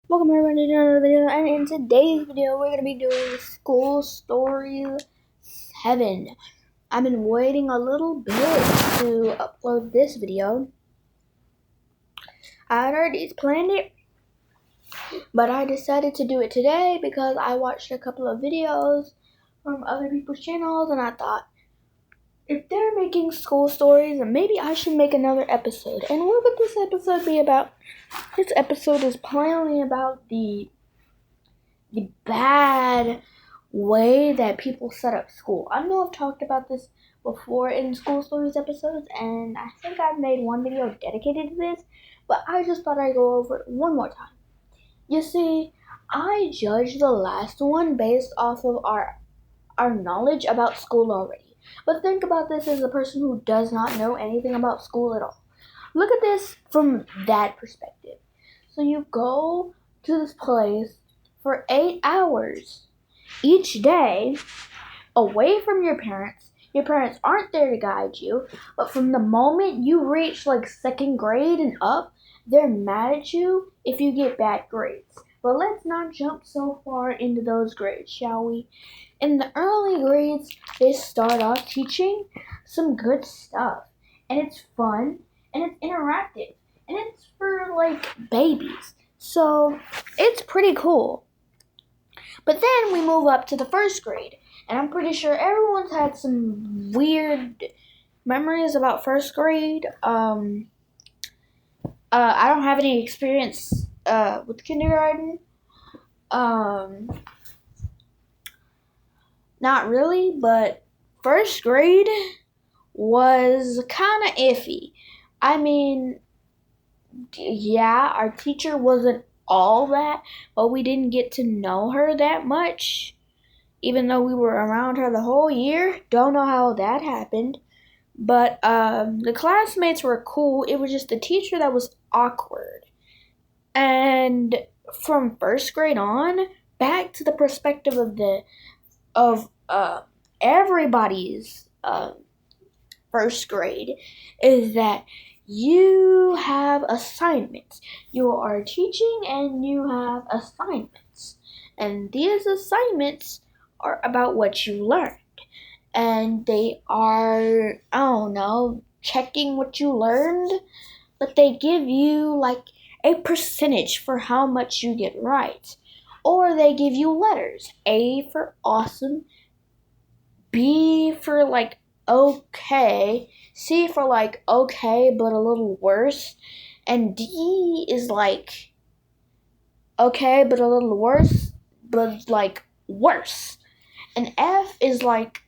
Welcome everyone to another video, and in today's video we're going to be doing School Stories 7. I've been waiting a little bit to upload this video. I had already planned it, but I decided to do it today because I watched a couple of videos from other people's channels, and I thought, if they're making school stories, then maybe I should make another episode. And what would this episode be about? This episode is plainly about the bad way that people set up school. I know I've talked about this before in school stories episodes, and I think I've made one video dedicated to this, but I just thought I'd go over it one more time. You see, I judged the last one based off of our knowledge about school already. But think about this as a person who does not know anything about school at all. Look at this from that perspective. So you go to this place for 8 hours each day away from your parents. Your parents aren't there to guide you, but from the moment you reach like second grade and up, they're mad at you if you get bad grades. But let's not jump so far into those grades, shall we? In the early grades, they start off teaching some good stuff, and it's fun, and it's interactive, and it's for like babies. So it's pretty cool. But then we move up to the first grade, and I'm pretty sure everyone's had some weird memories about first grade. I don't have any experience with kindergarten. Not really, but first grade was kind of iffy. I mean, yeah, our teacher wasn't all that, but we didn't get to know her that much, even though we were around her the whole year. Don't know how that happened. But the classmates were cool. It was just the teacher that was awkward. And from first grade on, back to the perspective of everybody's first grade, is that you have assignments. You are teaching and you have assignments. And these assignments are about what you learned. And they are, I don't know, checking what you learned, but they give you like a percentage for how much you get right. Or they give you letters. A for awesome, B for like okay, C for like okay but a little worse, and D is like okay but a little worse, but like worse. And F is like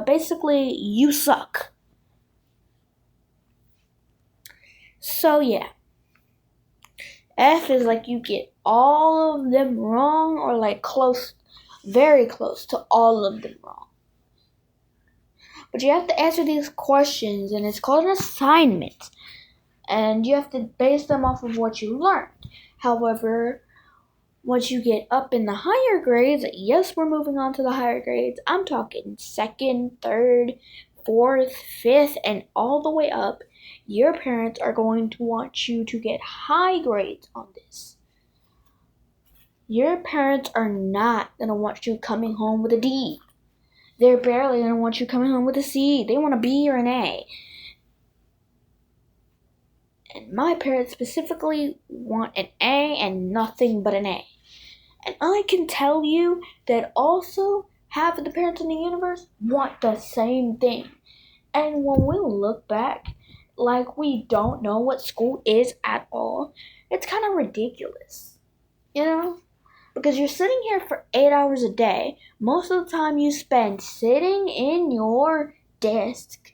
basically you suck. So yeah. F is like you get all of them wrong, or like close, very close to all of them wrong. But you have to answer these questions, and it's called an assignment. And you have to base them off of what you learned. However, once you get up in the higher grades, yes, we're moving on to the higher grades. I'm talking second, third, fourth, fifth, and all the way up. Your parents are going to want you to get high grades on this. Your parents are not going to want you coming home with a D. They're barely going to want you coming home with a C. They want a B or an A. And my parents specifically want an A and nothing but an A. And I can tell you that also half of the parents in the universe want the same thing. And when we look back, like we don't know what school is at all, it's kind of ridiculous. You know? Because you're sitting here for 8 hours a day. Most of the time you spend sitting in your desk.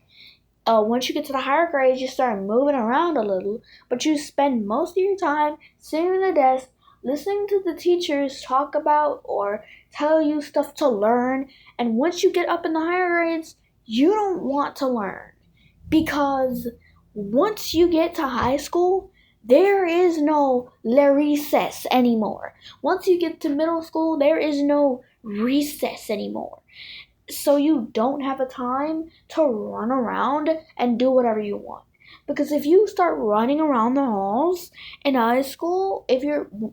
Once you get to the higher grades, you start moving around a little. But you spend most of your time sitting in the desk, listening to the teachers talk about or tell you stuff to learn. And once you get up in the higher grades, you don't want to learn. Because once you get to high school, there is no le recess anymore. Once you get to middle school, there is no recess anymore. So you don't have a time to run around and do whatever you want. Because if you start running around the halls in high school,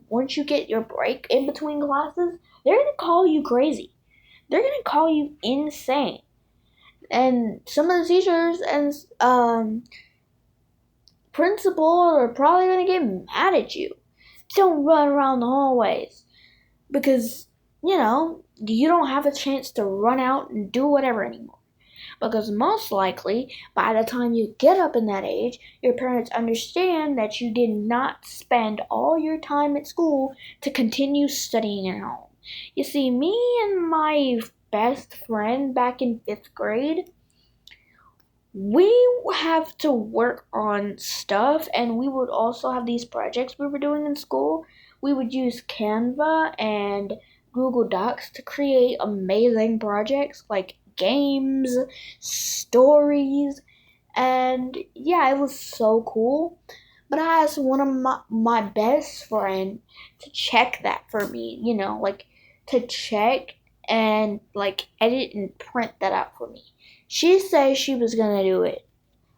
once you get your break in between classes, they're gonna call you crazy. They're gonna call you insane. And some of the teachers and principal are probably gonna get mad at you. Don't run around the hallways because you don't have a chance to run out and do whatever anymore. Because most likely, by the time you get up in that age, your parents understand that you did not spend all your time at school to continue studying at home. You see, me and my best friend back in 5th grade, we have to work on stuff, and we would also have these projects we were doing in school. We would use Canva and Google Docs to create amazing projects like games, stories, and yeah, it was so cool. But I asked one of my best friend to check that for me, to check and edit and print that out for me. She said she was gonna do it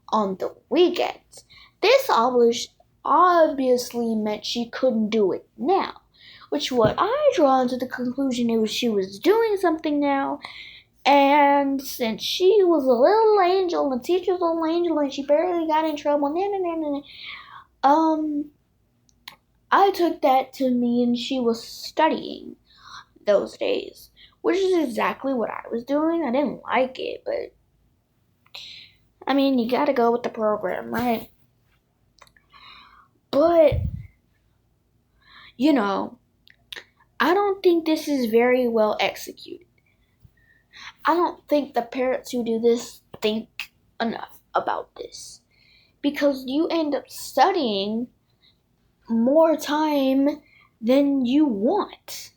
on the weekends. This obviously meant she couldn't do it now, which what I draw to the conclusion it was she was doing something now. And since she was a little angel, and the teacher's a little angel, and she barely got in trouble, I took that to mean she was studying those days, which is exactly what I was doing. I didn't like it, but I mean, you gotta go with the program, right? But, I don't think this is very well executed. I don't think the parents who do this think enough about this. Because you end up studying more time than you want.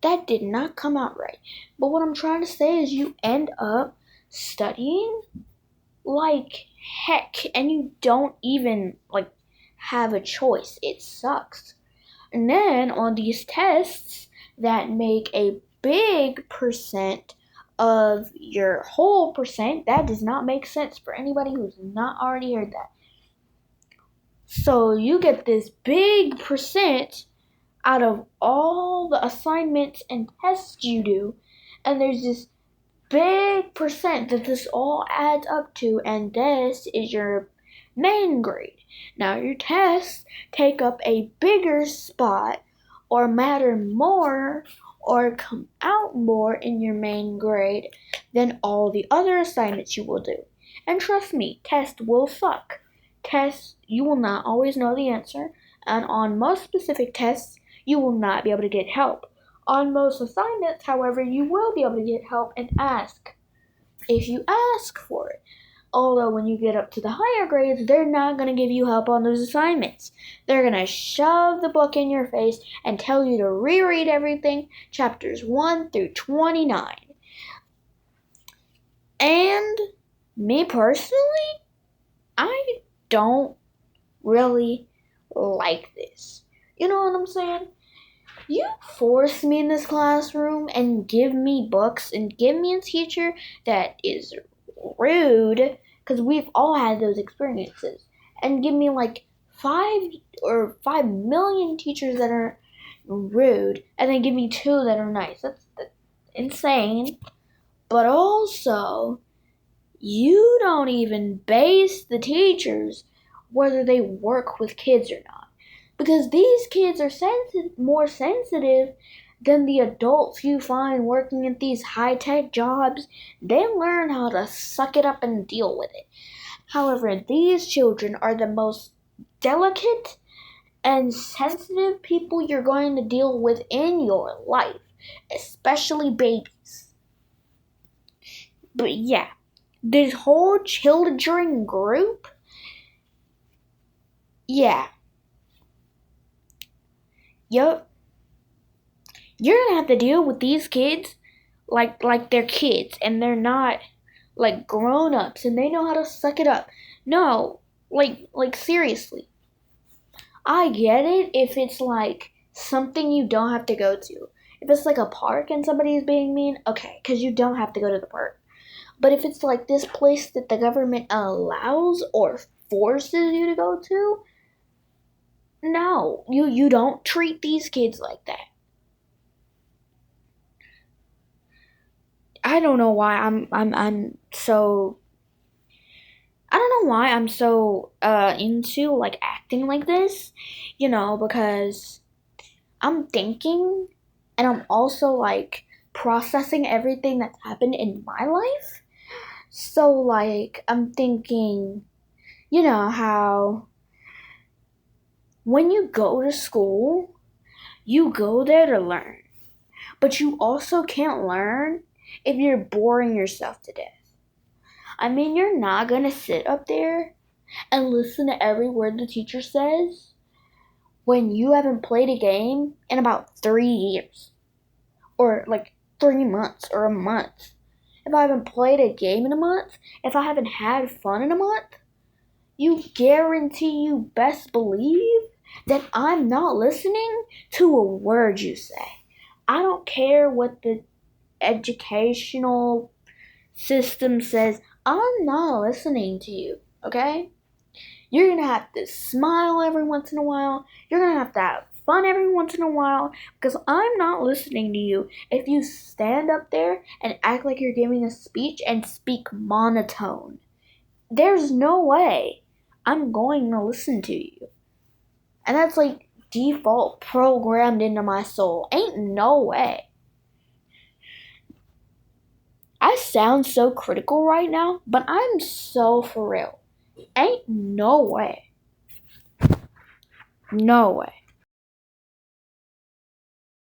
That did not come out right. But what I'm trying to say is you end up studying like heck, and you don't even have a choice. It sucks. And then on these tests that make a big percent of your whole percent, that does not make sense for anybody who's not already heard that. So you get this big percent out of all the assignments and tests you do, and there's this big percent that this all adds up to, and this is your main grade. Now your tests take up a bigger spot or matter more or come out more in your main grade than all the other assignments you will do. And trust me, tests will suck. Tests, you will not always know the answer, and on most specific tests, you will not be able to get help. On most assignments, however, you will be able to get help and ask if you ask for it. Although when you get up to the higher grades, they're not going to give you help on those assignments. They're going to shove the book in your face and tell you to reread everything, chapters 1 through 29. And me personally, I don't really like this. You know what I'm saying? You force me in this classroom and give me books and give me a teacher that is rude, because we've all had those experiences, and give me 5 million teachers that are rude, and then give me 2 that are nice. That's insane. But also, you don't even base the teachers whether they work with kids or not. Because these kids are more sensitive than the adults you find working at these high-tech jobs. They learn how to suck it up and deal with it. However, these children are the most delicate and sensitive people you're going to deal with in your life, especially babies. But yeah, this whole children group, yeah. Yup. You're gonna have to deal with these kids like they're kids, and they're not grown-ups, and they know how to suck it up. No, seriously. I get it if it's something you don't have to go to. If it's a park and somebody is being mean, okay, because you don't have to go to the park. But if it's like this place that the government allows or forces you to go to, no, you don't treat these kids like that. I don't know why I'm so I don't know why I'm so into like acting like this, because I'm thinking and I'm also like processing everything that's happened in my life. So like I'm thinking, how when you go to school, you go there to learn. But you also can't learn if you're boring yourself to death. I mean, you're not going to sit up there and listen to every word the teacher says when you haven't played a game in about 3 years. Or like 3 months or a month. If I haven't played a game in a month, if I haven't had fun in a month, you best believe that I'm not listening to a word you say. I don't care what the educational system says. I'm not listening to you, okay? You're gonna have to smile every once in a while. You're gonna have to have fun every once in a while because I'm not listening to you if you stand up there and act like you're giving a speech and speak monotone. There's no way I'm going to listen to you. And that's like default programmed into my soul. Ain't no way. I sound so critical right now, but I'm so for real. Ain't no way. No way.